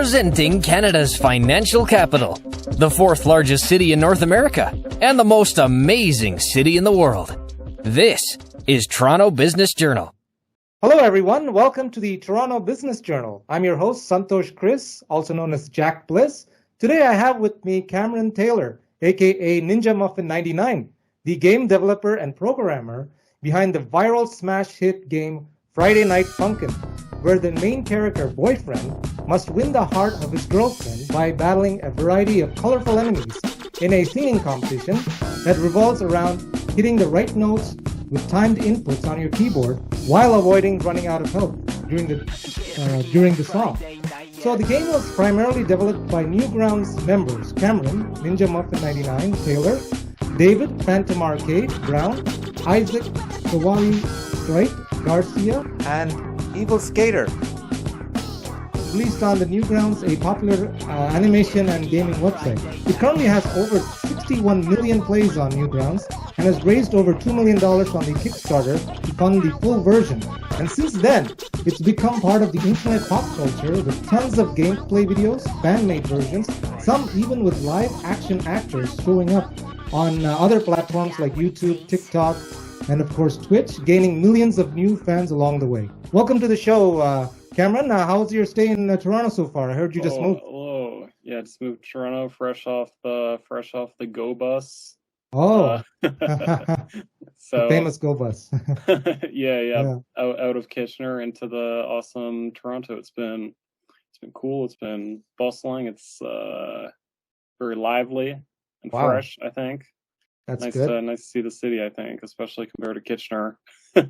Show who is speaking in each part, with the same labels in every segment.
Speaker 1: Representing Canada's financial capital, the fourth largest city in North America, and the most amazing city in the world. This is Toronto Business Journal.
Speaker 2: Hello everyone, welcome to the Toronto Business Journal. I'm your host Santosh Chris, also known as Jack Bliss. Today I have with me Cameron Taylor, aka Ninjamuffin99, the game developer and programmer behind the viral smash hit game Friday Night Funkin, where the main character boyfriend must win the heart of his girlfriend by battling a variety of colorful enemies in a singing competition that revolves around hitting the right notes with timed inputs on your keyboard while avoiding running out of health during the song. So the game was primarily developed by Newgrounds members Cameron, Ninjamuffin99, Taylor, David, Phantom Arcade, Brown, Isaac, Kawali, Strike, Garcia, and Evil Skater. Released on the Newgrounds, a popular animation and gaming website. It currently has over 61 million plays on Newgrounds and has raised over $2 million on the Kickstarter to fund the full version. And since then, it's become part of the internet pop culture with tons of gameplay videos, fan-made versions, some even with live action actors showing up on other platforms like YouTube, TikTok, and of course Twitch, gaining millions of new fans along the way. Welcome to the show, Cameron. How's your stay in Toronto so far? I heard you just moved.
Speaker 3: Hello. Yeah, just moved to Toronto, fresh off the Go Bus.
Speaker 2: Oh,
Speaker 3: so
Speaker 2: the famous Go Bus.
Speaker 3: yeah. Out of Kitchener into the awesome Toronto. It's been cool. It's been bustling. It's very lively and fresh, I think.
Speaker 2: That's
Speaker 3: nice.
Speaker 2: Good.
Speaker 3: Nice to see the city, I think, especially compared to Kitchener.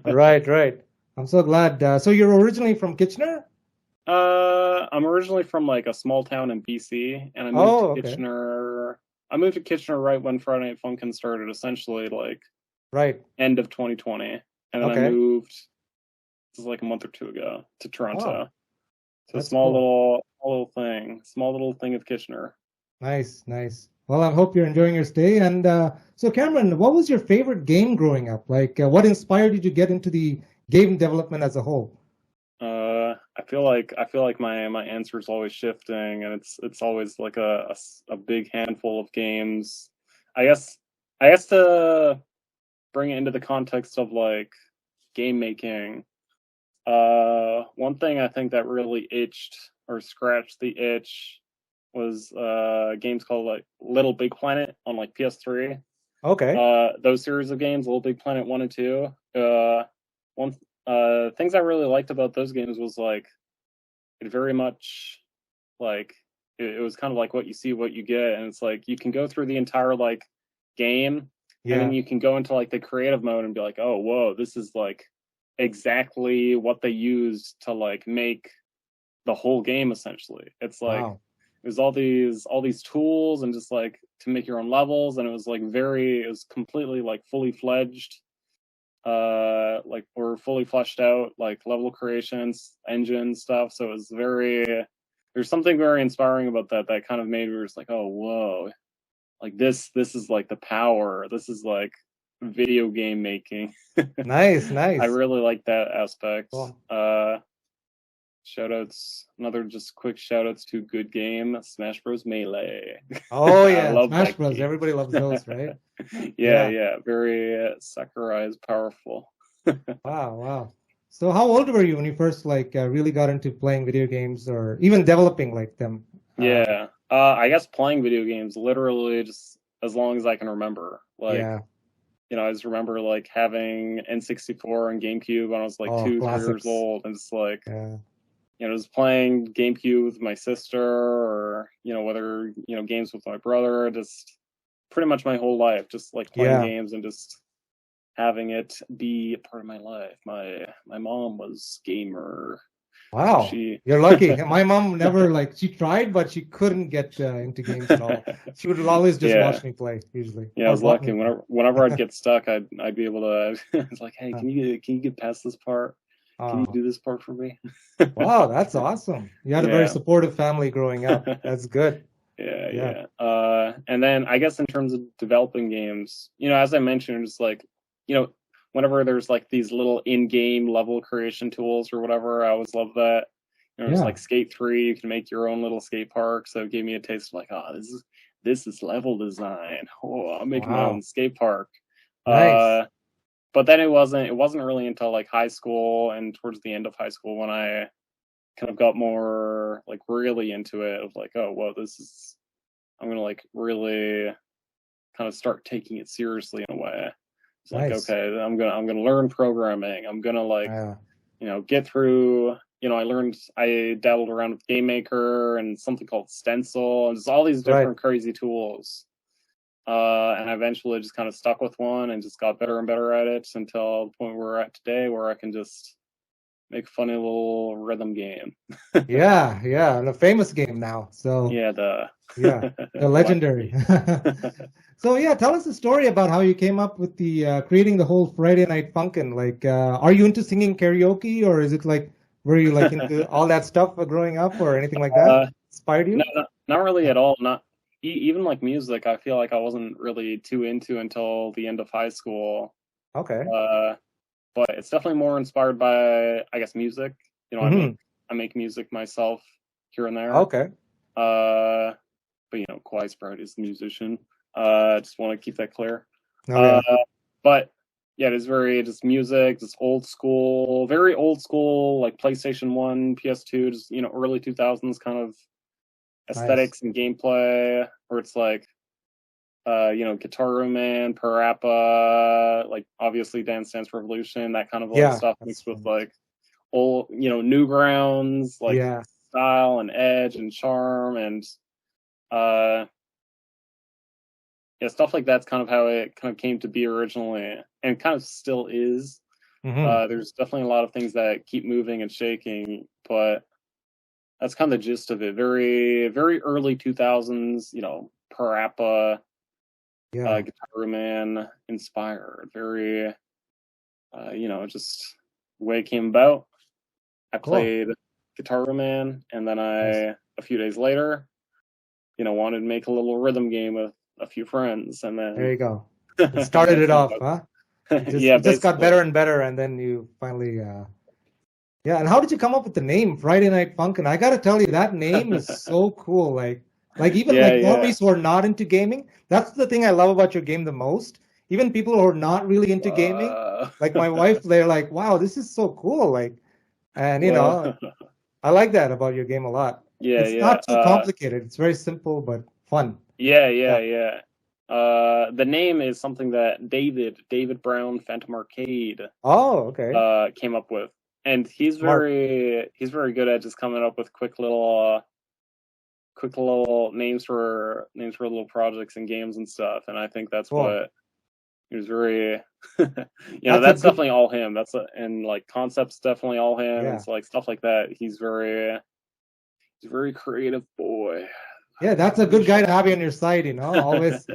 Speaker 2: Right. I'm so glad. So you're originally from Kitchener?
Speaker 3: I'm originally from like a small town in BC, and I moved to Kitchener. I moved to Kitchener right when Friday Night Funkin' started, essentially like end of 2020, and then I moved. This is like a month or two ago to Toronto. So a small little thing of Kitchener.
Speaker 2: Nice. Well, I hope you're enjoying your stay. And so, Cameron, what was your favorite game growing up? Like, what inspired you to get into the game development as a whole?
Speaker 3: I feel like my answer is always shifting, and it's always like a big handful of games. I guess to bring it into the context of like game making, one thing I think that really itched or scratched the itch was games called like Little Big Planet on like PS3.
Speaker 2: Okay.
Speaker 3: Those series of games, Little Big Planet 1 and 2. Things I really liked about those games was like it very much like it was kind of like what you see, what you get, and it's like you can go through the entire like game, and then you can go into like the creative mode and be like, oh, whoa, this is like exactly what they used to like make the whole game. Essentially, it's like there's all these tools and just like to make your own levels, and it was completely like fully fledged. Like or fully fleshed out like level creations, engine stuff. So it was there's something very inspiring about that kind of made me just like, oh whoa, like this is like the power. This is like video game making.
Speaker 2: Nice.
Speaker 3: I really like that aspect.
Speaker 2: Cool.
Speaker 3: Another just quick shout outs to good game, Smash Bros. Melee.
Speaker 2: Oh yeah, Smash Bros. Game. Everybody loves those, right?
Speaker 3: yeah. Very Sakurai's powerful.
Speaker 2: Wow. So how old were you when you first like really got into playing video games or even developing like them?
Speaker 3: I guess playing video games literally just as long as I can remember. Like, I just remember like having N64 and GameCube when I was like 2-3 years old, and just like just playing GameCube with my sister, or whether games with my brother. Just pretty much my whole life, just like playing games and just having it be a part of my life. My mom was gamer.
Speaker 2: Wow, you're lucky. My mom never she tried, but she couldn't get into games at all. She would always just watch me play. Usually,
Speaker 3: I was lucky. Whenever I'd get stuck, I'd be able to. It's like, hey, can you get past this part? Can you do this part for me?
Speaker 2: Wow, that's awesome. You had a very supportive family growing up. That's good.
Speaker 3: Yeah. And then I guess in terms of developing games, as I mentioned, it's like, whenever there's like these little in-game level creation tools or whatever, I always love that. You know, it's like Skate 3. You can make your own little skate park. So it gave me a taste of like, oh, this is level design. Oh, I'm making my own skate park.
Speaker 2: Nice.
Speaker 3: But then it wasn't really until like high school and towards the end of high school when I kind of got more like really into it, of like, oh, well, I'm gonna like really kind of start taking it seriously in a way. It's like, okay, I'm gonna learn programming. I'm gonna like, you know, get through. You know, I dabbled around with Game Maker and something called Stencil, and just all these different crazy tools. And I eventually just kind of stuck with one and just got better and better at it until the point where we're at today, where I can just make a funny little rhythm game.
Speaker 2: yeah, and a famous game now. So
Speaker 3: the
Speaker 2: legendary. So yeah, tell us the story about how you came up with the creating the whole Friday Night Funkin'. Like, are you into singing karaoke, or is it like, were you like into all that stuff growing up, or anything like that? Inspired you?
Speaker 3: No, not really at all. Not even like music. I feel like I wasn't really too into until the end of high school.
Speaker 2: Okay.
Speaker 3: But it's definitely more inspired by, I guess, music. You know, I make music myself here and there.
Speaker 2: Okay.
Speaker 3: But you know, Kawhi Sprite is the musician. Just want to keep that clear. But yeah, it is very just music, just old school, very old school, like PlayStation 1, PS2, just, you know, early 2000s kind of aesthetics and gameplay, where it's like, you know, Guitar Man, Parappa, like obviously Dance Dance Revolution, that kind of like stuff mixed with like old, you know, Newgrounds, like style and edge and charm and stuff like that's kind of how it kind of came to be originally, and kind of still is. There's definitely a lot of things that keep moving and shaking, but that's kind of the gist of it. Very, very early 2000s, you know, Parappa, Guitar Man inspired. Very, you know, just the way it came about. I played Guitar Man, and then a few days later, you know, wanted to make a little rhythm game with a few friends, and then
Speaker 2: there you go. It started it off, huh? It just got better and better, and then you finally, And how did you come up with the name Friday Night Funkin'? I gotta tell you, that name is so cool. Like even normies who are not into gaming, that's the thing I love about your game the most. Even people who are not really into gaming, like my wife, they're like, "Wow, this is so cool!" Like, and you know, I like that about your game a lot. It's not too complicated. It's very simple but fun.
Speaker 3: The name is something that David Brown, Phantom Arcade, came up with, and he's very good at just coming up with quick little names for little projects and games and stuff. And I think that's what he was very, that's definitely all him. And like concepts definitely all him. It's like stuff like that. He's a very creative boy.
Speaker 2: Yeah, that's a good guy to have you on your side, you know. Always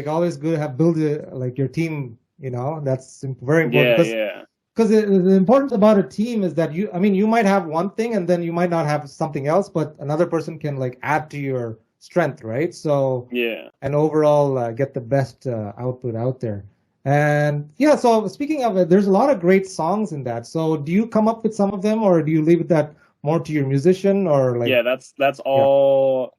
Speaker 2: always good to have build like your team, you know. That's very important. Because the importance about a team is that you might have one thing and then you might not have something else, but another person can like add to your strength, right? So and overall get the best output out there. And so speaking of it, there's a lot of great songs in that. So do you come up with some of them, or do you leave that more to your musician, or like?
Speaker 3: Yeah, that's all.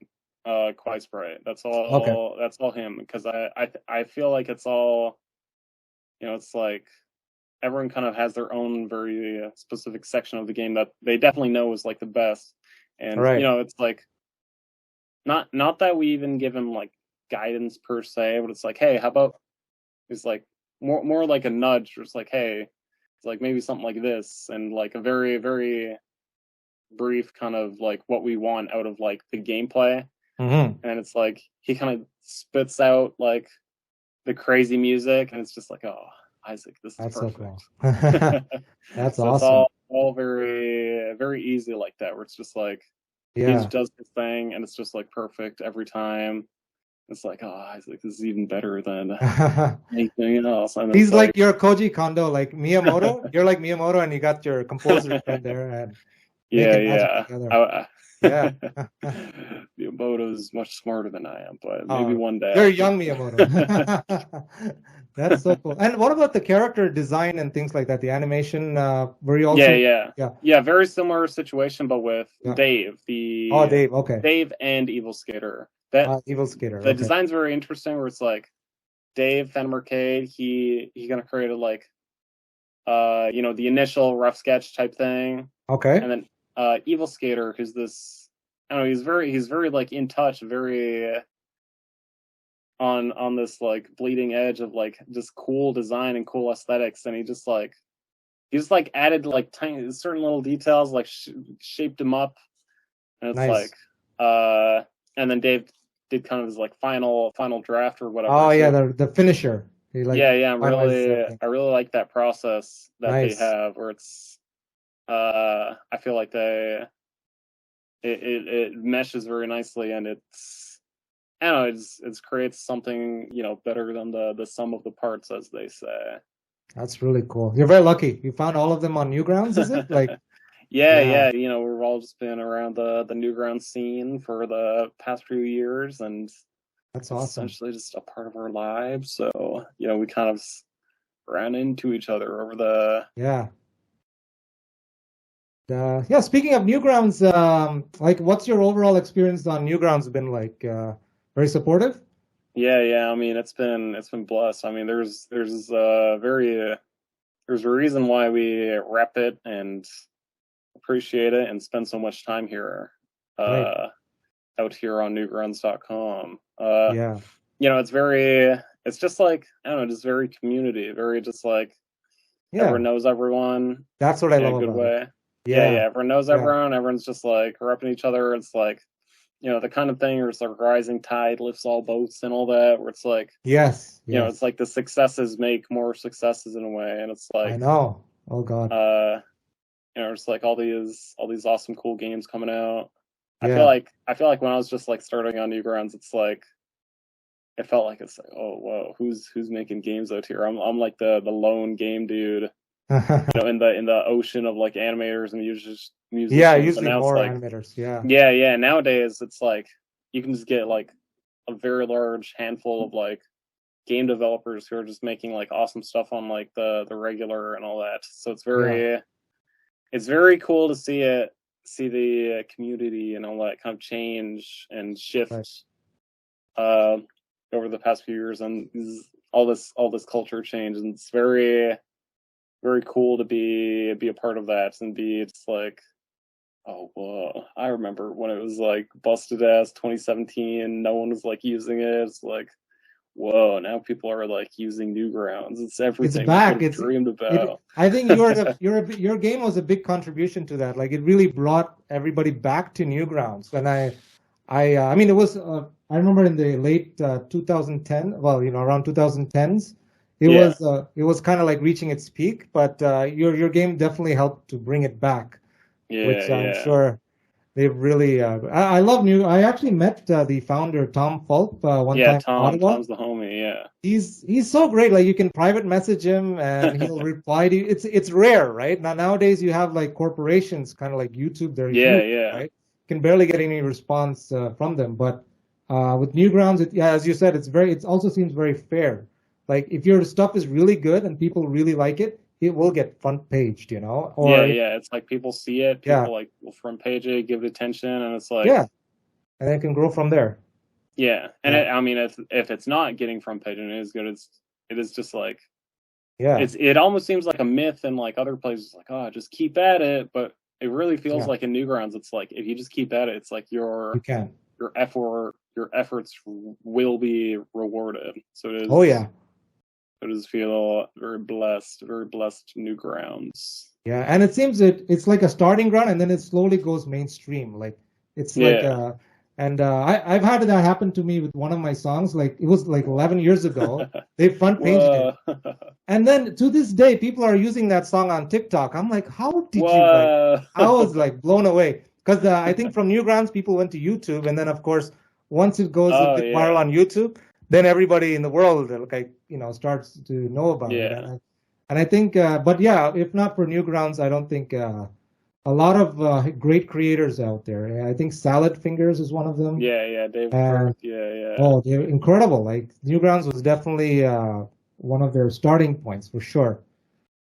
Speaker 3: Kawhi Sprite. That's all. That's all him, because I feel like it's all, you know, it's like everyone kind of has their own very specific section of the game that they definitely know is like the best, and you know, it's like not that we even give him like guidance per se, but it's like, hey, how about it's like more like a nudge, or it's like, hey, it's like maybe something like this, and like a very, very brief kind of like what we want out of like the gameplay. And it's like he kind of spits out like the crazy music, and it's just like, oh, Isaac, this is perfect.
Speaker 2: So cool. That's so awesome.
Speaker 3: It's all very, very easy like that, where it's just like he just does his thing, and it's just like perfect every time. It's like, oh, Isaac, this is even better than anything else. And
Speaker 2: he's like your Koji Kondo, like Miyamoto. You're like Miyamoto, and you got your composer in there, and
Speaker 3: Miyamoto is much smarter than I am, but maybe one day.
Speaker 2: You're young Miyamoto. That's so cool. And what about the character design and things like that? The animation, were you also?
Speaker 3: Yeah. Very similar situation, but with Dave.
Speaker 2: Dave. Okay.
Speaker 3: Dave and Evil Skater.
Speaker 2: Evil Skater.
Speaker 3: The design's very interesting. Where it's like Dave Phantom Arcade. He kind of created like, the initial rough sketch type thing.
Speaker 2: Okay.
Speaker 3: And then Evil Skater, who's this. I don't know. He's very like in touch. Very. On this like bleeding edge of like just cool design and cool aesthetics, and he just added like tiny certain little details, like shaped him up, and it's
Speaker 2: nice.
Speaker 3: And then Dave did kind of his like final draft or whatever.
Speaker 2: Oh yeah, the finisher.
Speaker 3: I really like that process that they have, where it's I feel like it meshes very nicely, and I don't know, it creates something, better than the sum of the parts, as they say.
Speaker 2: That's really cool. You're very lucky. You found all of them on Newgrounds, is it? Like,
Speaker 3: yeah. We've all just been around the Newgrounds scene for the past few years, and
Speaker 2: that's awesome.
Speaker 3: Essentially just a part of our lives. So, we kind of ran into each other over the
Speaker 2: Speaking of Newgrounds, like, what's your overall experience on Newgrounds been like? Very supportive?
Speaker 3: Yeah. I mean, it's been blessed. I mean, there's a reason why we rep it and appreciate it and spend so much time here, out here on newgrounds.com. It's just like, I don't know, just very community, very just like, everyone knows everyone.
Speaker 2: That's what I love
Speaker 3: in a good
Speaker 2: about
Speaker 3: way.
Speaker 2: It.
Speaker 3: Yeah, everyone knows everyone. Everyone's just like repping each other. It's like, the kind of thing where it's like rising tide lifts all boats and all that, where it's like, it's like the successes make more successes in a way. And it's like,
Speaker 2: I know. Oh God.
Speaker 3: It's like all these awesome, cool games coming out. I feel like when I was just like starting on Newgrounds, it's like, it felt like it's like, oh, whoa, who's making games out here? I'm like the lone game dude, in the ocean of like animators and musicians.
Speaker 2: Usually more animators.
Speaker 3: Yeah. Nowadays, it's like you can just get like a very large handful of like game developers who are just making like awesome stuff on like the regular and all that. So it's very cool to see the community and all that kind of change and shift over the past few years, and all this culture change, and it's very, very cool to be a part of that and be just like, oh, whoa. I remember when it was like busted ass 2017, no one was like using it. It's like, whoa, now people are like using Newgrounds. It's everything
Speaker 2: it's back.
Speaker 3: It's dreamed about.
Speaker 2: I think your game was a big contribution to that. Like, it really brought everybody back to Newgrounds. And I mean, it was I remember in the late 2010, around 2010s, it was kind of like reaching its peak, but your game definitely helped to bring it back. Which I'm sure they've really. I love I actually met the founder, Tom Fulp, one time.
Speaker 3: Tom's the homie. Yeah,
Speaker 2: he's so great. Like, you can private message him and he'll reply to you. It's rare, right? Nowadays you have like corporations, kind of like YouTube. They're huge, right? You can barely get any response from them. But with Newgrounds, as you said, it also seems very fair. Like, if your stuff is really good and people really like it, it will get front paged, Or,
Speaker 3: it's like people see it, people like will front page it, give it attention, and it's like,
Speaker 2: and it can grow from there.
Speaker 3: Yeah, and I mean, if it's not getting front page and it is good, it is just like, it almost seems like a myth in like other places, like, oh, just keep at it, but it really feels like in Newgrounds, it's like, if you just keep at it, it's like your efforts will be rewarded. So it is.
Speaker 2: Oh yeah.
Speaker 3: I just feel very blessed Newgrounds.
Speaker 2: Yeah, and it seems it's like a starting ground, and then it slowly goes mainstream. Like, it's like, I've had that happen to me with one of my songs. Like, it was like 11 years ago. They front paged it, and then to this day, people are using that song on TikTok. I'm like, how did you? Like, I was like blown away, because I think from Newgrounds, people went to YouTube, and then of course, once it goes a bit viral on YouTube, then everybody in the world, like, starts to know about it. And I think, but yeah, if not for Newgrounds, I don't think a lot of great creators out there. I think Salad Fingers is one of them.
Speaker 3: Yeah, Dave.
Speaker 2: Oh, they're incredible. Like, Newgrounds was definitely one of their starting points for sure.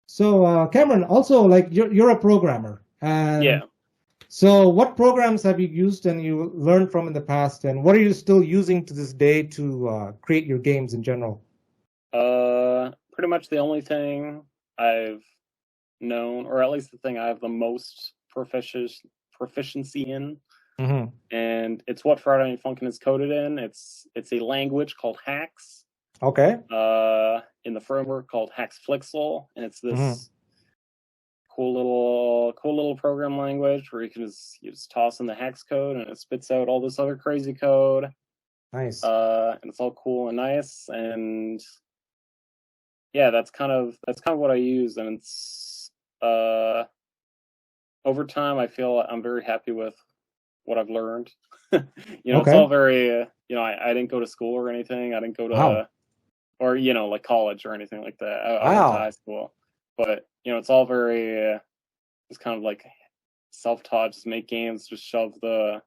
Speaker 2: So Cameron, also like you're a programmer, and
Speaker 3: Yeah.
Speaker 2: so what programs have you used and you learned from in the past, and what are you still using to this day to create your games in general?
Speaker 3: Pretty much the only thing I've known, or at least the thing I have the most proficiency in, and it's what Friday Night Funkin' is coded in. It's a language called Hax.
Speaker 2: Okay.
Speaker 3: In the framework called Haxflixel, and it's this cool little program language where you just toss in the hex code and it spits out all this other crazy code.
Speaker 2: Nice.
Speaker 3: And it's all cool and nice, and yeah, that's kind of what I use, and it's over time I feel I'm very happy with what I've learned. It's all very I didn't go to school or anything. I didn't go to or like college or anything like that. I went to high school, but it's all very just kind of like self-taught. Just make games, just shove the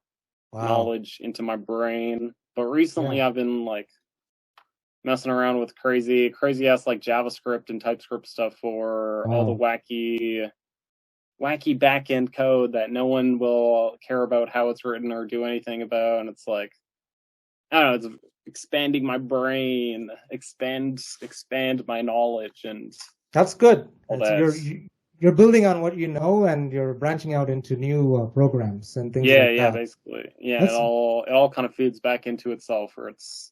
Speaker 3: knowledge into my brain. But recently I've been like messing around with crazy ass like JavaScript and TypeScript stuff for all the wacky back-end code that no one will care about how it's written or do anything about. And it's like, I don't know, it's expanding my brain, expand my knowledge, and
Speaker 2: that's good. You're building on what you know, and you're branching out into new programs and things like that.
Speaker 3: Yeah, basically. Yeah, it all kind of feeds back into itself, or it's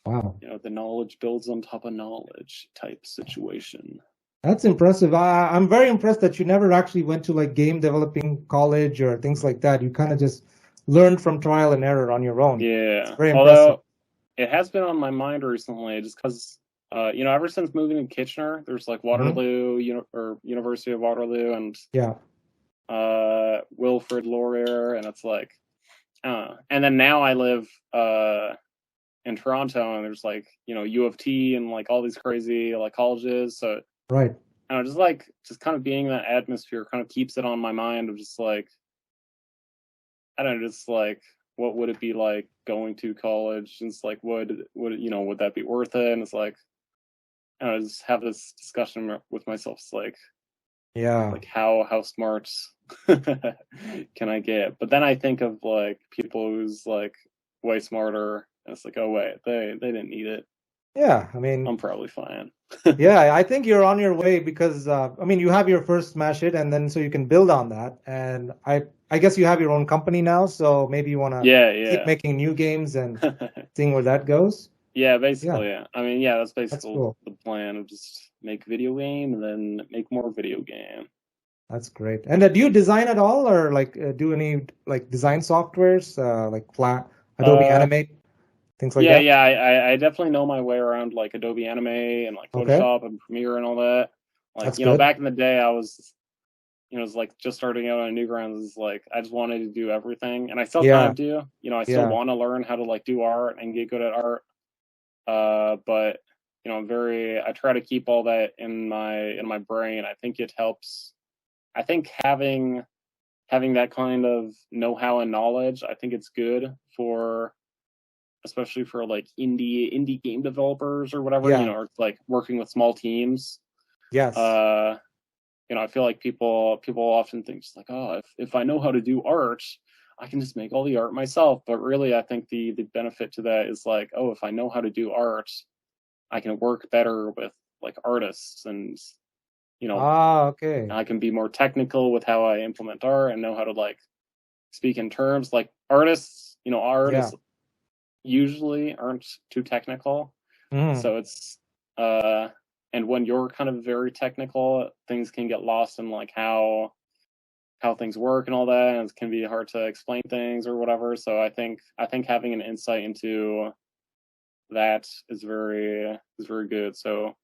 Speaker 3: the knowledge builds on top of knowledge type situation.
Speaker 2: That's impressive. I'm very impressed that you never actually went to like game developing college or things like that. You kind of just learned from trial and error on your own.
Speaker 3: Yeah.
Speaker 2: Very impressive.
Speaker 3: It has been on my mind recently, just because, ever since moving to Kitchener, there's like Waterloo, or University of Waterloo, and Wilfrid Laurier, and it's like, and then now I live in Toronto, and there's like, U of T and like all these crazy like colleges, so
Speaker 2: right.
Speaker 3: I don't know, just kind of being in that atmosphere kind of keeps it on my mind of just like, I don't know, just like, what would it be like going to college? And it's like, would that be worth it? And it's like, I don't know, just have this discussion with myself. It's like, like how smart can I get? But then I think of like people who's like way smarter, and it's like, oh wait, they didn't need it.
Speaker 2: Yeah, I mean,
Speaker 3: I'm probably fine.
Speaker 2: Yeah, I think you're on your way because you have your first smash hit, and then so you can build on that. And I guess you have your own company now, so maybe you want to keep making new games and seeing where that goes.
Speaker 3: Yeah, basically. Yeah. I mean, that's basically
Speaker 2: cool.
Speaker 3: The plan of just make video game and then make more video game.
Speaker 2: That's great. And do you design at all, or like do any like design softwares like Adobe Animate? Things like that?
Speaker 3: Yeah, I definitely know my way around like Adobe Animate and like Photoshop and Premiere and all that. Like,
Speaker 2: that's good.
Speaker 3: Back in the day I was, it was like just starting out on Newgrounds. Is like I just wanted to do everything, and I still kind of do. I still want to learn how to like do art and get good at art. But I try to keep all that in my brain. I think it helps. I think having that kind of know-how and knowledge, I think it's good for, especially for like indie game developers or whatever, or it's like working with small teams.
Speaker 2: Yes.
Speaker 3: I feel like people often think just like, oh, if I know how to do art, I can just make all the art myself. But really, I think the benefit to that is like, oh, if I know how to do art, I can work better with like artists, and I can be more technical with how I implement art and know how to like speak in terms like artists. Artists usually aren't too technical, so it's and when you're kind of very technical, things can get lost in like how things work and all that, and it can be hard to explain things or whatever. So I think having an insight into that is very good. So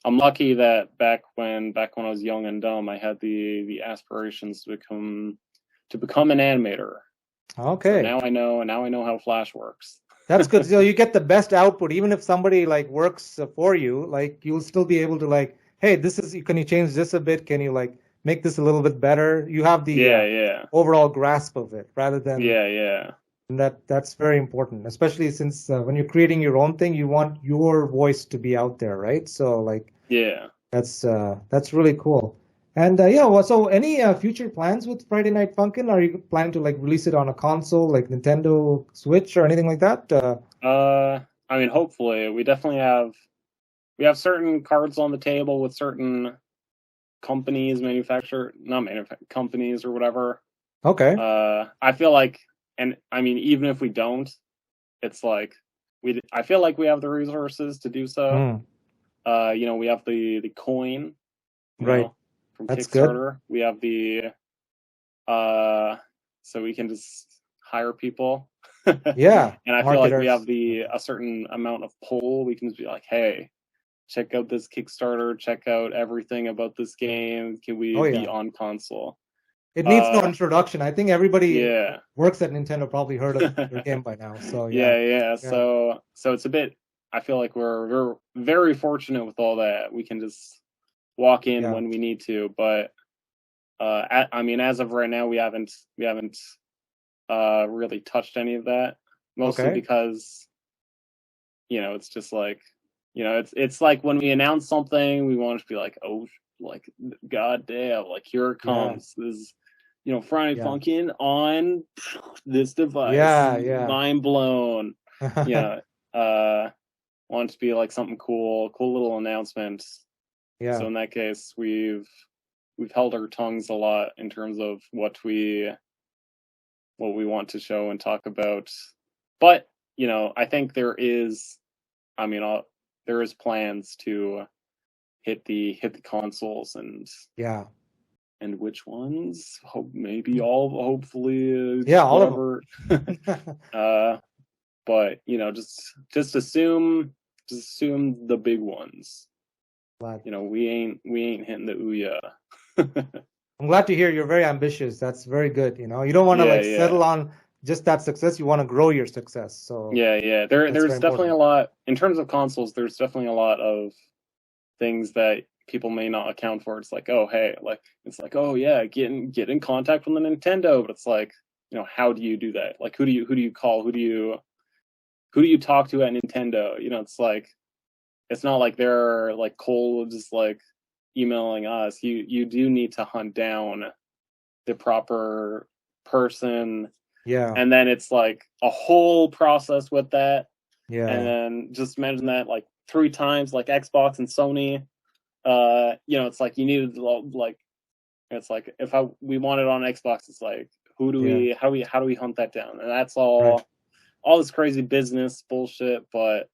Speaker 3: I'm lucky that back when I was young and dumb, I had the aspirations to become an animator.
Speaker 2: Okay.
Speaker 3: So now I know how Flash works.
Speaker 2: That's good. So you get the best output, even if somebody like works for you, like you'll still be able to like, hey, can you change this a bit? Can you like make this a little bit better? You have the overall grasp of it rather than And that's very important, especially since when you're creating your own thing, you want your voice to be out there, right? So like
Speaker 3: Yeah.
Speaker 2: that's really cool. And yeah, well, so any future plans with Friday Night Funkin'? Are you planning to like release it on a console like Nintendo Switch or anything like that?
Speaker 3: I mean, hopefully, we have certain cards on the table with certain companies, companies or whatever.
Speaker 2: Okay.
Speaker 3: I feel like, and I mean, even if we don't, it's like I feel like we have the resources to do so.
Speaker 2: Mm,
Speaker 3: We have the coin,
Speaker 2: right.
Speaker 3: from
Speaker 2: That's good.
Speaker 3: Kickstarter. We have so we can just hire people.
Speaker 2: Yeah,
Speaker 3: And I feel like we have
Speaker 2: marketers.
Speaker 3: a certain amount of pull. We can just be like, hey, check out this Kickstarter, check out everything about this game. Can we
Speaker 2: Oh
Speaker 3: be
Speaker 2: yeah.
Speaker 3: on console?
Speaker 2: It needs no introduction. I think everybody
Speaker 3: Yeah.
Speaker 2: works at Nintendo probably heard of your game by now. So yeah.
Speaker 3: Yeah.
Speaker 2: Yeah.
Speaker 3: So it's a bit. I feel like we're very fortunate with all that. We can just walk in
Speaker 2: Yeah.
Speaker 3: when we need to. But I mean, as of right now, we haven't really touched any of that. Mostly
Speaker 2: Okay.
Speaker 3: because it's just like it's like when we announce something, we want to be like, oh, like god damn, like here it
Speaker 2: Yeah.
Speaker 3: comes. This is Friday
Speaker 2: Yeah.
Speaker 3: Funkin' on this device.
Speaker 2: Yeah.
Speaker 3: Mind blown. Yeah. Want it to be like something cool little announcement.
Speaker 2: Yeah.
Speaker 3: So in that case, we've held our tongues a lot in terms of what we want to show and talk about. But I think there is plans to hit the consoles,
Speaker 2: Yeah.
Speaker 3: and which ones? Maybe all, hopefully,
Speaker 2: Yeah, all of
Speaker 3: whatever.
Speaker 2: them.
Speaker 3: But just assume the big ones.
Speaker 2: Glad.
Speaker 3: We ain't hitting the ouya.
Speaker 2: I'm glad to hear you're very ambitious. That's very good. You don't want to like settle on just that success. You want to grow your success. So
Speaker 3: yeah. There's definitely a lot in terms of consoles. There's definitely a lot of things that people may not account for. It's like, oh hey, like it's like, oh yeah, get in contact with the Nintendo, but it's like, how do you do that? Like who do you call? Who do you talk to at Nintendo? It's like, it's not like they're like cold, just like emailing us. You do need to hunt down the proper person.
Speaker 2: yeah.
Speaker 3: And then it's like a whole process with that.
Speaker 2: Yeah.
Speaker 3: And then just imagine that like 3 times, like Xbox and Sony. It's like you needed like, it's like if we want it on Xbox, it's like how do we hunt that down? And that's all this crazy business bullshit, but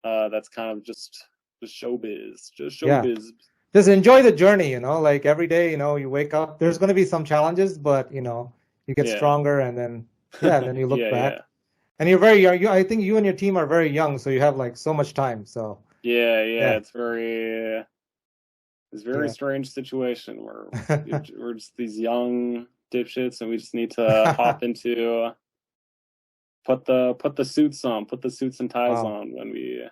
Speaker 3: that's kind of just showbiz.
Speaker 2: Yeah. Just enjoy the journey, like every day, you wake up. There's going to be some challenges, but you get stronger, and then you look back.
Speaker 3: Yeah.
Speaker 2: And you're very young. I think you and your team are very young, so you have like so much time. So
Speaker 3: yeah. It's very strange situation where we're just these young dipshits, and we just need to hop into put the suits on, put the suits and ties on when we.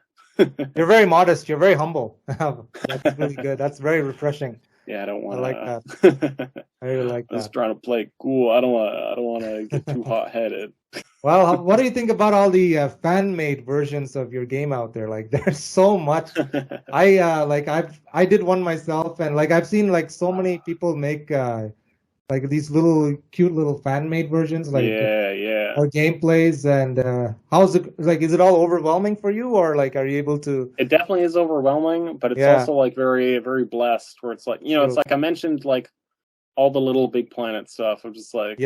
Speaker 2: You're very modest. You're very humble. That's really good. That's very refreshing.
Speaker 3: Yeah, I don't want to.
Speaker 2: I like that. I really like that.
Speaker 3: I'm just trying to play cool. I don't want to get too hot-headed.
Speaker 2: Well, what do you think about all the fan-made versions of your game out there? Like, there's so much. I did one myself, and like I've seen like so many people make like these little cute little fan-made versions, like or gameplays. And how's it like? Is it all overwhelming for you, or like are you able to?
Speaker 3: It definitely is overwhelming, but it's also like very, very blessed. Where it's like it's like I mentioned, like all the Little Big Planet stuff. I'm just like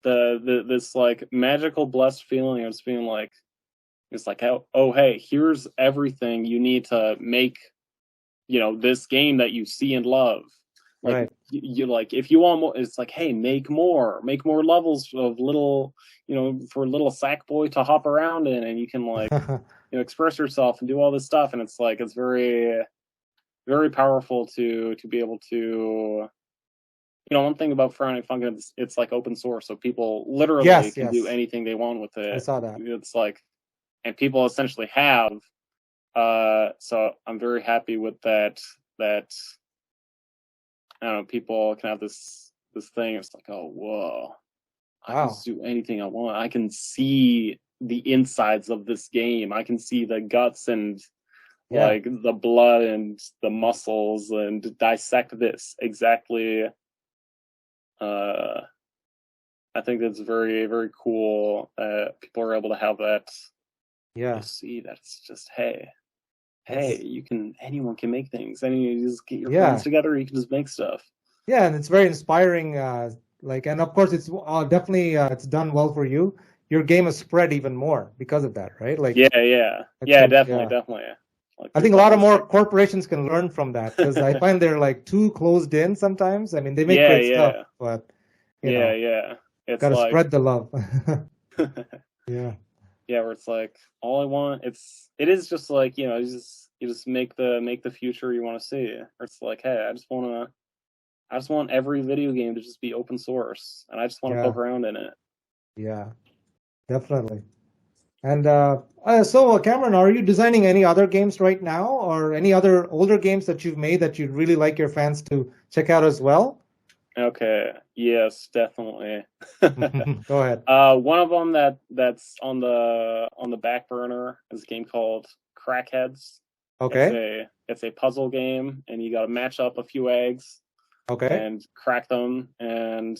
Speaker 3: this like magical blessed feeling of just being like, it's like, oh hey, here's everything you need to make this game that you see and love. Like you like, if you want more, it's like, hey, make more levels of little, for little sack boy to hop around in, and you can like express yourself and do all this stuff. And it's like, it's very, very powerful to be able to, one thing about Friday Funkin', it's like open source, so people literally can do anything they want with it.
Speaker 2: I saw that.
Speaker 3: It's like, and people essentially have. So I'm very happy with that. I don't know, people can have this thing. It's like, oh, whoa, I can just do anything I want. I can see the insides of this game. I can see the guts and like the blood and the muscles and dissect this exactly. I think that's very, very cool that people are able to have that.
Speaker 2: Yeah.
Speaker 3: See that it's just, hey, anyone can make things. And you just get your friends together, you can just make stuff.
Speaker 2: Yeah, and it's very inspiring. And of course, it's definitely it's done well for you. Your game has spread even more because of that, right?
Speaker 3: Definitely. Like,
Speaker 2: I think a lot of more corporations can learn from that because I find they're like too closed in sometimes. I mean, they make great stuff, but you know,
Speaker 3: it's
Speaker 2: gotta
Speaker 3: like,
Speaker 2: spread the love. Yeah.
Speaker 3: Yeah, where it's like all I want. It is just like, you just make the future you want to see. Or it's like, hey, I just want every video game to just be open source, and I just want to poke around in it.
Speaker 2: Yeah, definitely. And so, Cameron, are you designing any other games right now, or any other older games that you've made that you'd really like your fans to check out as well?
Speaker 3: Okay. Yes, definitely.
Speaker 2: Go ahead.
Speaker 3: One of them that's on the back burner is a game called Crackheads.
Speaker 2: Okay.
Speaker 3: It's a puzzle game, and you got to match up a few eggs.
Speaker 2: Okay.
Speaker 3: And crack them, and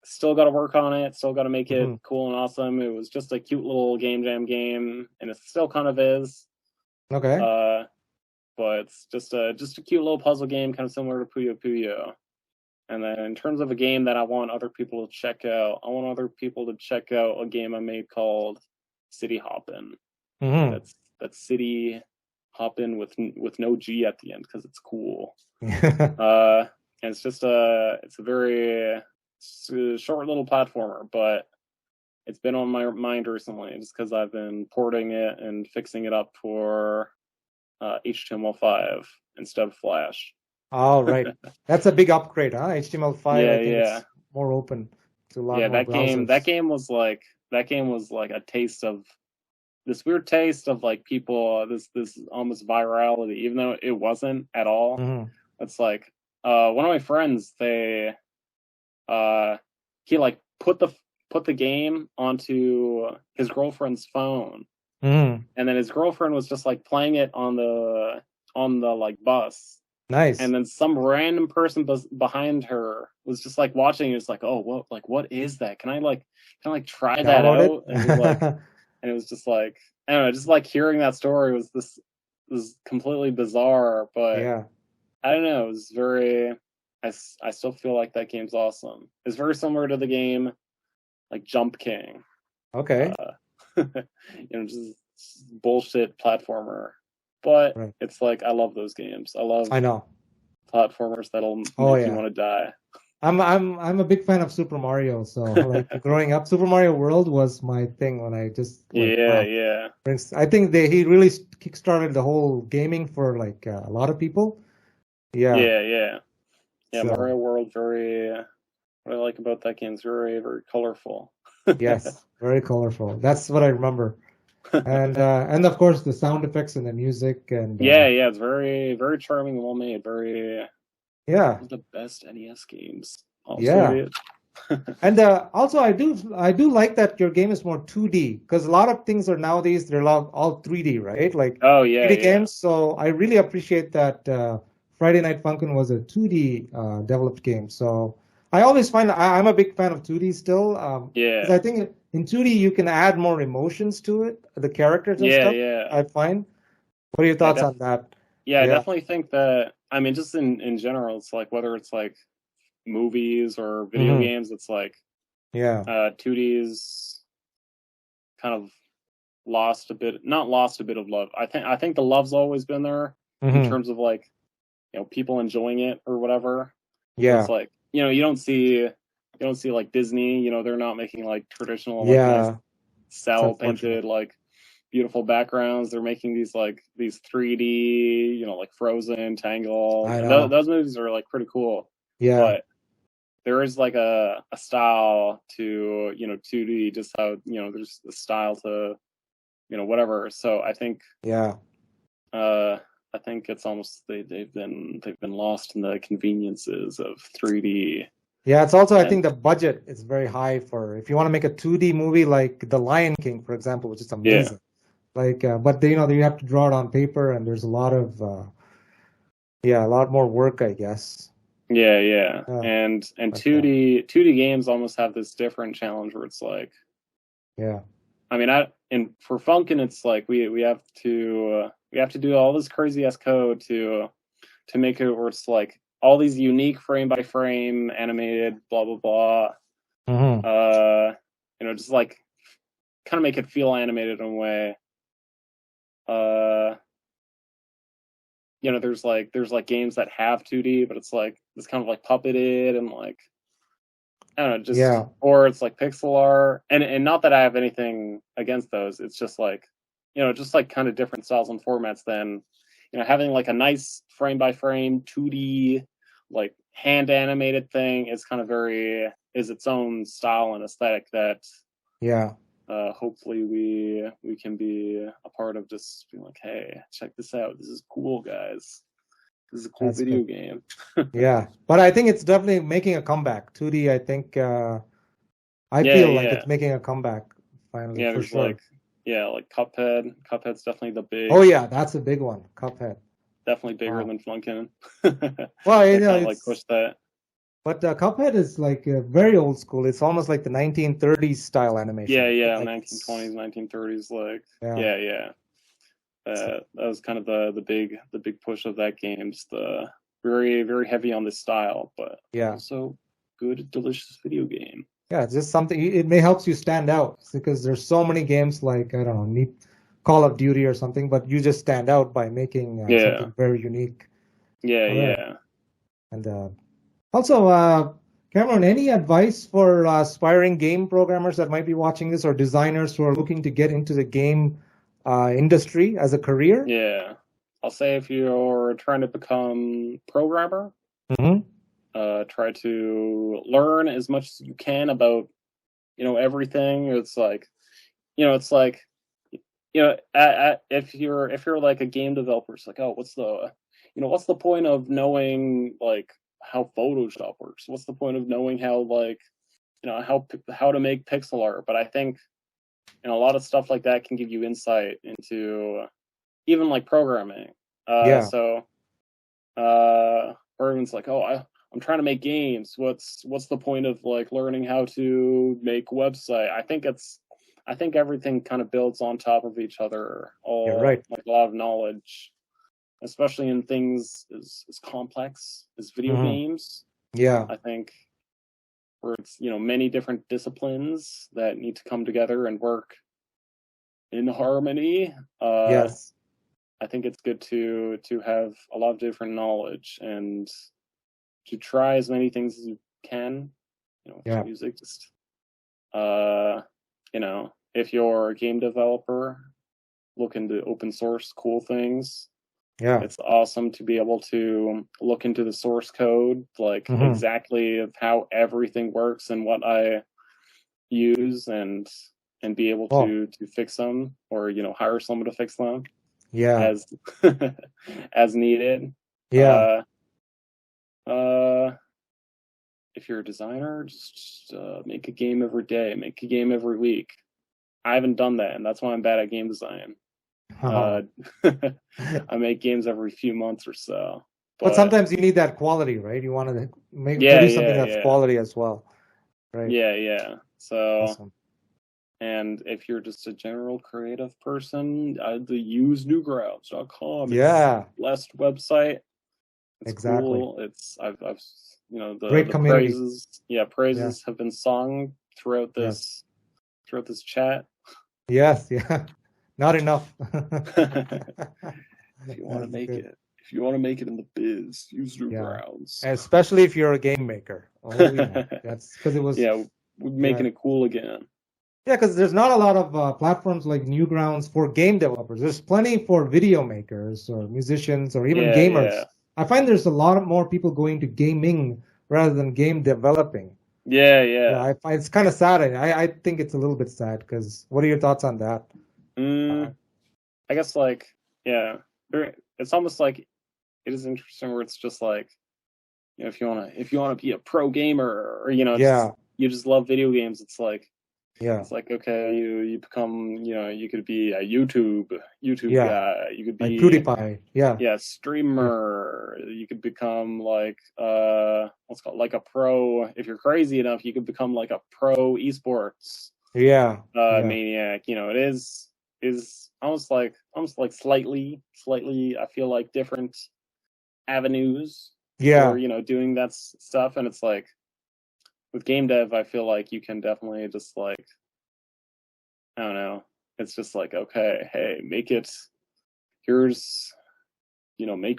Speaker 3: still got to work on it. Still got to make it cool and awesome. It was just a cute little game jam game, and it still kind of is.
Speaker 2: Okay.
Speaker 3: But it's just a cute little puzzle game, kind of similar to Puyo Puyo. And then in terms of a game that I want other people to check out, I want other people to check out a game I made called City Hoppin'. That's City Hoppin' with no G at the end because it's cool. And it's just it's a very short little platformer, but it's been on my mind recently just because I've been porting it and fixing it up for HTML5 instead of Flash.
Speaker 2: Oh, right. That's a big upgrade, huh? HTML5, I think it's more open to a lot more browsers.
Speaker 3: That game was like a taste of this weird taste of like people, this almost virality, even though it wasn't at all. It's like one of my friends, he like put the game onto his girlfriend's phone, and then his girlfriend was just like playing it on the like bus.
Speaker 2: Nice.
Speaker 3: And then some random person behind her was just like watching. It's like, oh, what is that? Can I try that out? And, and it was just like, I don't know, just like hearing that story was completely bizarre, but I don't know. It was very. I still feel like that game's awesome. It's very similar to the game, like Jump King.
Speaker 2: Okay.
Speaker 3: Just bullshit platformer. But it's like I love those games. I know platformers that'll make you want to die.
Speaker 2: I'm a big fan of Super Mario. So like growing up, Super Mario World was my thing when I just I think he really kickstarted the whole gaming for like a lot of people.
Speaker 3: Yeah. So. Mario World, what I like about that game is very, very colorful.
Speaker 2: Yes, very colorful. That's what I remember. And of course the sound effects and the music and
Speaker 3: it's very, very charming and well made. Very one of the best NES games.
Speaker 2: And also I do like that your game is more 2D because a lot of things are nowadays they're all 3D, right? Like 3D games. So I really appreciate that Friday Night Funkin' was a 2D developed game. So I always find I'm a big fan of 2D still. Because I think in 2D you can add more emotions to it, the characters and stuff. I find. What are your thoughts on that?
Speaker 3: I definitely think that. I mean, just in general, it's like whether it's like movies or video games, it's like 2D's kind of not lost a bit of love. I think the love's always been there in terms of like people enjoying it or whatever. It's like you don't see like Disney, they're not making like traditional nice cell painted like beautiful backgrounds. They're making these 3D, like Frozen, Tangled. Those movies are like pretty cool. But there is like a style to 2D, just how there's a style to whatever. So I think I think it's almost they've been lost in the conveniences of 3D.
Speaker 2: Yeah, it's also, I
Speaker 3: And
Speaker 2: think the budget is very high for if you want to make a 2D movie like The Lion King, for example, which is
Speaker 3: yeah,
Speaker 2: amazing. Like, but you have to draw it on paper, and there's a lot of a lot more work, I guess.
Speaker 3: yeah.
Speaker 2: Yeah,
Speaker 3: And
Speaker 2: but
Speaker 3: 2D games almost have this different challenge where it's like,
Speaker 2: yeah,
Speaker 3: I mean, for Funkin, it's like we have to do all this crazy ass code to make it where it's like all these unique frame by frame animated blah blah blah.
Speaker 2: hmm
Speaker 3: Just like kind of make it feel animated in a way. Uh, there's games that have 2D, but it's like it's kind of like puppeted and like I don't know, just
Speaker 2: yeah,
Speaker 3: or it's like pixel art, and not that I have anything against those. It's just like just like kind of different styles and formats than having like a nice frame by frame 2D like hand animated thing is its own style and aesthetic that
Speaker 2: yeah.
Speaker 3: hopefully we can be a part of, just being like, hey, check this out, this is cool, guys, this is a cool
Speaker 2: That's good.
Speaker 3: video game.
Speaker 2: Yeah, but I think it's definitely making a comeback. 2D, I think I
Speaker 3: Yeah,
Speaker 2: feel like
Speaker 3: yeah,
Speaker 2: it's making a comeback finally
Speaker 3: yeah.
Speaker 2: for
Speaker 3: There's
Speaker 2: sure.
Speaker 3: like Cuphead. Cuphead's definitely the big,
Speaker 2: Oh yeah, that's a big one, Cuphead.
Speaker 3: definitely bigger
Speaker 2: Wow.
Speaker 3: than Funkin.
Speaker 2: Well,
Speaker 3: They kind of like
Speaker 2: it's
Speaker 3: pushed that.
Speaker 2: but Cuphead is like very old school. It's almost like the 1930s style
Speaker 3: Yeah,
Speaker 2: animation.
Speaker 3: yeah,
Speaker 2: Like
Speaker 3: 1920s, 1930s, like
Speaker 2: yeah,
Speaker 3: yeah. That was kind of the big push of that game. Just the very very heavy on the style, but
Speaker 2: yeah,
Speaker 3: also good, delicious video game.
Speaker 2: yeah. It's just something. It may helps you stand out because there's so many games like I don't know, Call of Duty or something, but you just stand out by making
Speaker 3: Yeah,
Speaker 2: something very unique.
Speaker 3: yeah,
Speaker 2: All right,
Speaker 3: yeah.
Speaker 2: and also, Cameron, any advice for aspiring game programmers that might be watching this or designers who are looking to get into the game industry as a career?
Speaker 3: Yeah. I'll say if you're trying to become programmer,
Speaker 2: Hmm
Speaker 3: try to learn as much as you can about everything. It's like if you're like a game developer, it's like, oh, what's the point of knowing like how Photoshop works? What's the point of knowing how like how to make pixel art? But I think a lot of stuff like that can give you insight into even like programming.
Speaker 2: Yeah.
Speaker 3: So or everyone's like, oh, I'm trying to make games. What's the point of like learning how to make website? I think everything kind of builds on top of each other.
Speaker 2: You're
Speaker 3: All
Speaker 2: right.
Speaker 3: like a lot of knowledge, especially in things as complex as video
Speaker 2: Hmm
Speaker 3: games.
Speaker 2: Yeah.
Speaker 3: I think where it's many different disciplines that need to come together and work in harmony.
Speaker 2: Yes.
Speaker 3: I think it's good to have a lot of different knowledge and to try as many things as you can.
Speaker 2: Yeah.
Speaker 3: Music, just if you're a game developer, look into open source cool things.
Speaker 2: Yeah.
Speaker 3: It's awesome to be able to look into the source code, like
Speaker 2: hmm
Speaker 3: exactly of how everything works and what I use, and be able
Speaker 2: Oh,
Speaker 3: to fix them, or hire someone to fix them
Speaker 2: yeah.
Speaker 3: as as needed.
Speaker 2: Yeah.
Speaker 3: Uh, uh, if you're a designer, just make a game every day, make a game every week. I haven't done that, and that's why I'm bad at game design.
Speaker 2: Uh-huh.
Speaker 3: I make games every few months or so.
Speaker 2: But
Speaker 3: But
Speaker 2: sometimes you need that quality, right? You want to
Speaker 3: yeah,
Speaker 2: produce something
Speaker 3: yeah,
Speaker 2: that's
Speaker 3: yeah,
Speaker 2: quality as well, right?
Speaker 3: yeah. So,
Speaker 2: Awesome.
Speaker 3: and if you're just a general creative person, the use newgrounds.com. It's
Speaker 2: Yeah,
Speaker 3: a blessed website. It's
Speaker 2: exactly.
Speaker 3: cool. I've
Speaker 2: Great
Speaker 3: the
Speaker 2: community.
Speaker 3: praises.
Speaker 2: Yeah.
Speaker 3: Praises have been sung throughout
Speaker 2: Yes.
Speaker 3: this chat.
Speaker 2: Yes. Yeah. Not enough.
Speaker 3: If you want to
Speaker 2: That's
Speaker 3: make
Speaker 2: good.
Speaker 3: it, in the biz, use
Speaker 2: Yeah.
Speaker 3: Newgrounds.
Speaker 2: Especially if you're a game maker. Oh yeah. That's because it was
Speaker 3: Yeah, we're
Speaker 2: yeah.
Speaker 3: making it cool again.
Speaker 2: Yeah, because there's not a lot of platforms like Newgrounds for game developers. There's plenty for video makers or musicians or even
Speaker 3: Yeah, yeah,
Speaker 2: gamers. I find there's a lot more people going to gaming rather than game developing.
Speaker 3: yeah,
Speaker 2: Yeah,
Speaker 3: yeah.
Speaker 2: I find it's kind of sad. I think it's a little bit sad because what are your thoughts on that?
Speaker 3: Mm, I guess like yeah, it's almost like it is interesting where it's just like if you want to be a pro gamer, or you just love video games, it's like okay, you become, you could be a YouTube guy, you could be
Speaker 2: like PewDiePie,
Speaker 3: streamer, you could become like what's called like a pro. If you're crazy enough, you could become like a pro esports maniac. It is almost like slightly I feel like different avenues for doing that stuff. And it's like with game dev, I feel like you can definitely just like, I don't know, it's just like, okay, hey, make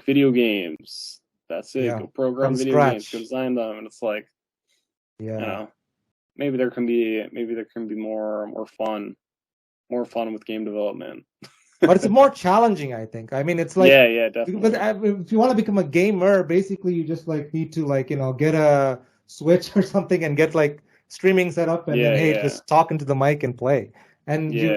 Speaker 3: video games, that's it, go program video games, go design them. And it's like, maybe there can be more fun with game development.
Speaker 2: But it's more challenging, I think. I mean, it's like,
Speaker 3: definitely.
Speaker 2: Because if you want to become a gamer, basically you just like need to like get a Switch or something and get like streaming set up, and then just talk into the mic and play, and you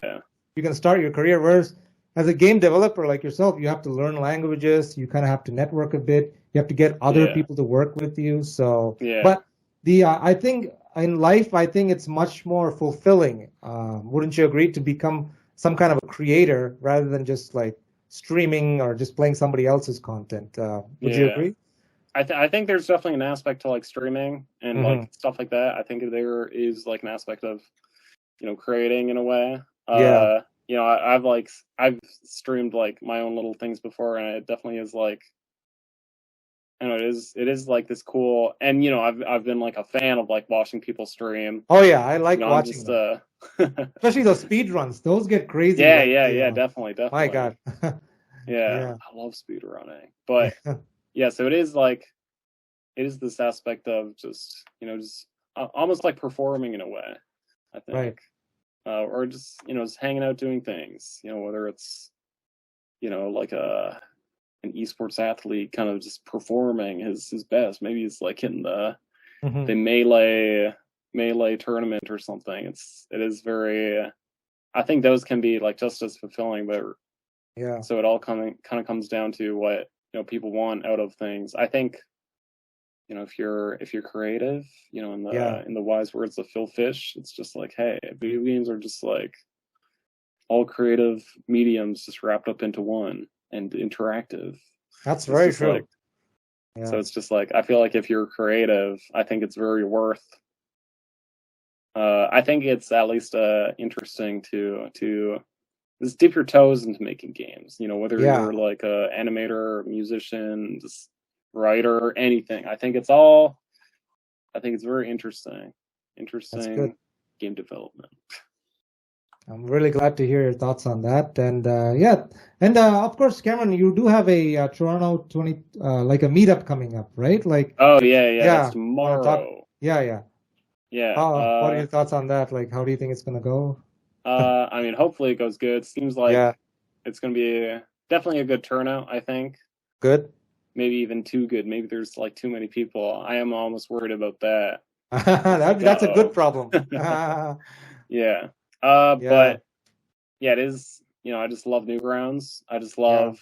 Speaker 2: can start your career. Whereas as a game developer like yourself, you have to learn languages, you kind of have to network a bit, you have to get other people to work with you. So but I think in life, I think it's much more fulfilling, wouldn't you agree, to become some kind of a creator rather than just like streaming or just playing somebody else's content? Would you agree?
Speaker 3: I think there's definitely an aspect to like streaming and like stuff like that. I think there is like an aspect of creating in a way. I've streamed like my own little things before, and it definitely is like, it is like this cool. And I've been like a fan of like watching people stream.
Speaker 2: Oh yeah, I like watching them. Especially those speed runs. Those get crazy.
Speaker 3: Definitely.
Speaker 2: My God.
Speaker 3: I love speed running. But so it is like, it is this aspect of just almost like performing in a way, I think.
Speaker 2: Right.
Speaker 3: Or just just hanging out doing things, whether it's like an esports athlete kind of just performing his best. Maybe it's like hitting the melee tournament or something. It is very, I think those can be like just as fulfilling. But so it all kind of comes down to what people want out of things. I think if you're creative, in the wise words of Phil Fish, it's just like, hey, video games are just like all creative mediums just wrapped up into one and interactive.
Speaker 2: That's very true.
Speaker 3: So it's just like, I feel like if you're creative, I think it's very worth. I think it's at least interesting to just dip your toes into making games. Whether you're like a animator, musician, just writer, anything. I think it's very interesting game development.
Speaker 2: I'm really glad to hear your thoughts on that. And of course, Cameron, you do have a Toronto 20 like a meetup coming up, right? Like,
Speaker 3: that's tomorrow.
Speaker 2: What are your thoughts on that? Like, how do you think it's gonna go?
Speaker 3: I mean, hopefully it goes good. Seems like it's gonna be definitely a good turnout, I think.
Speaker 2: Good.
Speaker 3: Maybe even too good. Maybe there's like too many people. I am almost worried about that.
Speaker 2: That's a good problem.
Speaker 3: But it is, I just love Newgrounds. I just love,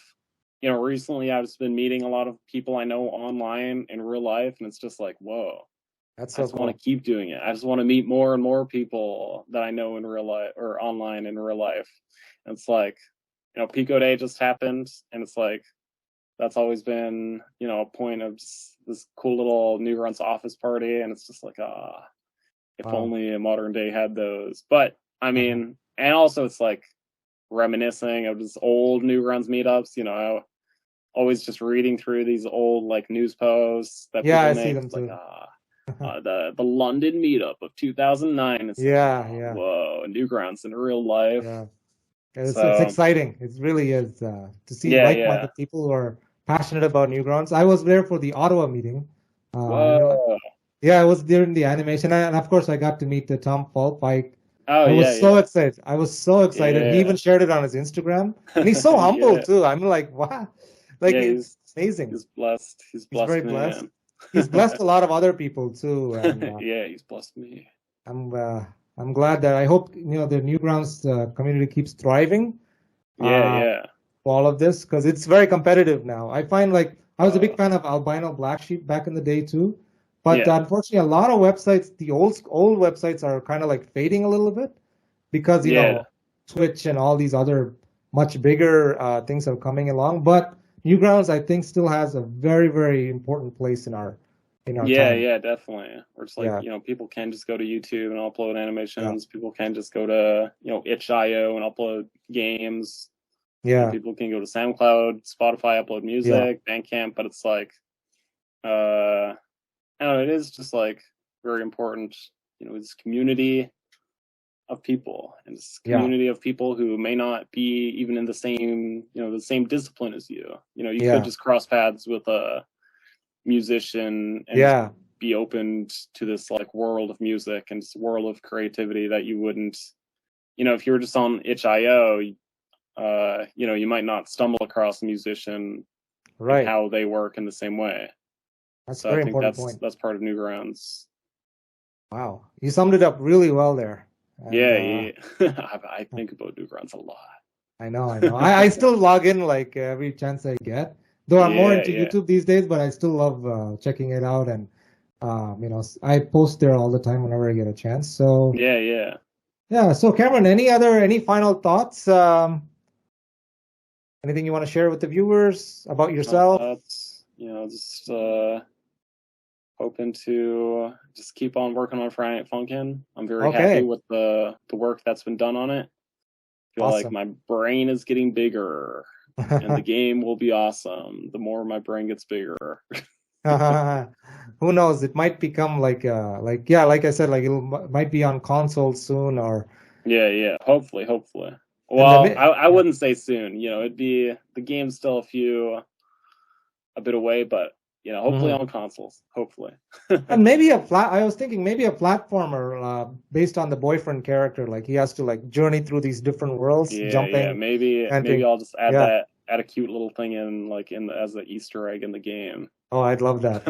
Speaker 3: recently I've just been meeting a lot of people I know online in real life, and it's just like, whoa,
Speaker 2: that's so
Speaker 3: I just want to keep doing it. I just want to meet more and more people that I know in real life or online in real life. And it's like, Pico Day just happened, and it's like, that's always been, a point of just this cool little Newgrounds office party. And it's just like, if only a modern day had those. But I mean, and also it's like reminiscing of just old Newgrounds meetups. Always just reading through these old like news posts that people
Speaker 2: I
Speaker 3: make.
Speaker 2: see them
Speaker 3: it's
Speaker 2: too.
Speaker 3: Like the London meetup of 2009. It's whoa, Newgrounds in real life.
Speaker 2: Yeah. It's exciting. It really is to see like-minded people who are passionate about Newgrounds. I was there for the Ottawa meeting. I was there in the animation, and of course I got to meet Tom Fulp. I was so excited. I was so excited.
Speaker 3: Yeah.
Speaker 2: He even shared it on his Instagram, and he's so humble too. I'm like, wow, like it's amazing.
Speaker 3: He's blessed. He's
Speaker 2: very blessed. He's blessed a lot of other people too. And,
Speaker 3: he's blessed me.
Speaker 2: I'm glad that I hope the Newgrounds community keeps thriving. For all of this, because it's very competitive now. I find like I was a big fan of Albino Black Sheep back in the day too. But
Speaker 3: Yeah.
Speaker 2: unfortunately, a lot of websites, the old websites are kind of like fading a little bit because, you
Speaker 3: Yeah.
Speaker 2: know, Twitch and all these other much bigger things are coming along. But Newgrounds, I think, still has a very, very important place in our
Speaker 3: Yeah,
Speaker 2: time.
Speaker 3: yeah, definitely. Or it's like,
Speaker 2: Yeah.
Speaker 3: you know, people can just go to YouTube and upload animations. People can just go to, you know, itch.io and upload games. You know,
Speaker 2: Yeah.
Speaker 3: people can go to SoundCloud, Spotify, upload music, Bandcamp, but it's like, I don't know, it is just like very important, you know, this community of people and this community of people who may not be even in the same, you know, the same discipline as you. You know, you could just cross paths with a musician and just be open to this like world of music and this world of creativity that you wouldn't, you know, if you were just on itch.io, you know, you might not stumble across a musician and how they work in the same way.
Speaker 2: That's
Speaker 3: so
Speaker 2: very
Speaker 3: I think
Speaker 2: important point.
Speaker 3: That's part of Newgrounds.
Speaker 2: Wow, you summed it up really well there.
Speaker 3: And, I think about Newgrounds a lot.
Speaker 2: I know. I still log in like every chance I get. Though I'm more into YouTube these days, but I still love checking it out, and you know, I post there all the time whenever I get a chance. So yeah. So Cameron, any final thoughts? Anything you want to share with the viewers about yourself?
Speaker 3: You know, just hoping to just keep on working on Friday Night Funkin'. I'm very happy with the work that's been done on it. I feel like my brain is getting bigger, and the game will be awesome. The more my brain gets bigger.
Speaker 2: Who knows? It might become like I said, like might be on console soon, or
Speaker 3: hopefully. Well, I wouldn't say soon. You know, the game's still a bit away, but you know, hopefully on consoles. Hopefully.
Speaker 2: And maybe I was thinking maybe a platformer based on the boyfriend character. Like he has to like journey through these different worlds, jumping.
Speaker 3: Yeah, maybe I'll just add add a cute little thing in like as an Easter egg in the game.
Speaker 2: Oh, I'd love that.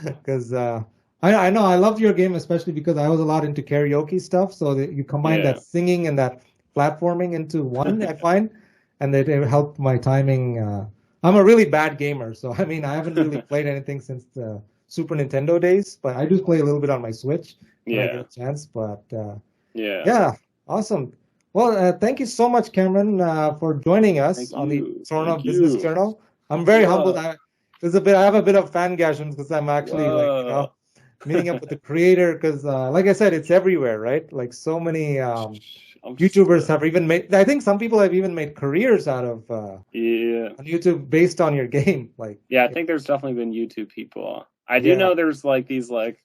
Speaker 2: Because I know I loved your game especially because I was a lot into karaoke stuff. So that you combine that singing and that platforming into one, I find, and it helped my timing. I'm a really bad gamer, so I mean I haven't really played anything since the Super Nintendo days, but I do play a little bit on my Switch when I get a chance. But awesome. Well, thank you so much, Cameron, for joining us on the Toronto Business Journal. I'm very humbled. I have a bit of fangasms because I'm actually like, you know, meeting up with the creator because, like I said, it's everywhere, right? Like so many YouTubers have even made. I think some people have even made careers out of on YouTube based on your game. Like
Speaker 3: I think there's definitely been YouTube people. I do know there's like these like.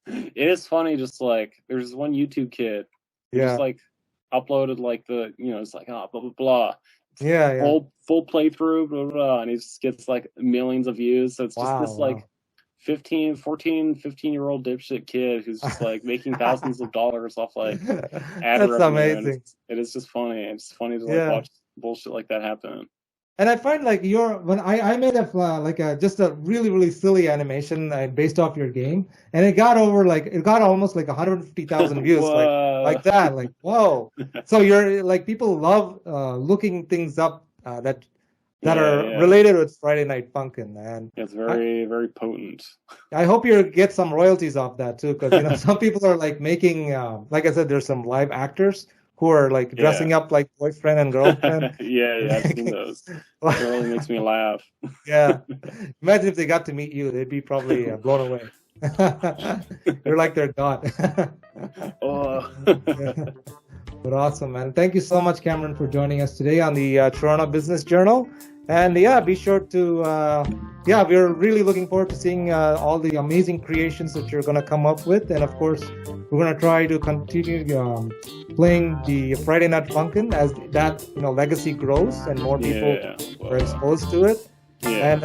Speaker 3: It is funny, just like there's one YouTube kid who just like uploaded like the it's like blah blah blah. Full playthrough, blah, blah, blah, and he just gets like millions of views. So it's just this like 15-year-old dipshit kid who's just like making thousands of dollars off like ad revenue.
Speaker 2: Amazing.
Speaker 3: It is just funny. It's funny to like watch bullshit like that happen.
Speaker 2: And I find like when I made just a really, really silly animation based off your game, and it got almost like 150,000 views like that. Like, whoa. So you're like, people love looking things up that are related with Friday Night Funkin', and
Speaker 3: it's very, very potent.
Speaker 2: I hope you get some royalties off that too, because some people are like making like I said, there's some live actors who are like dressing up like boyfriend and girlfriend.
Speaker 3: I've seen those. It really makes me laugh.
Speaker 2: Imagine if they got to meet you, they'd be probably blown away. You're like their god. But awesome, man. Thank you so much, Cameron, for joining us today on the Toronto Business Journal. And be sure to, we're really looking forward to seeing all the amazing creations that you're going to come up with. And of course, we're going to try to continue playing the Friday Night Funkin' as that legacy grows and more people are exposed to it. And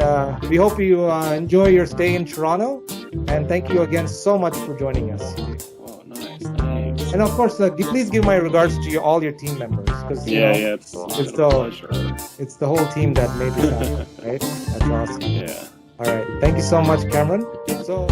Speaker 2: we hope you enjoy your stay in Toronto. And thank you again so much for joining us. And of course, please give my regards to all your team members, because it's the whole team that made this happen, right? That's awesome. All right, thank you so much, Cameron. So.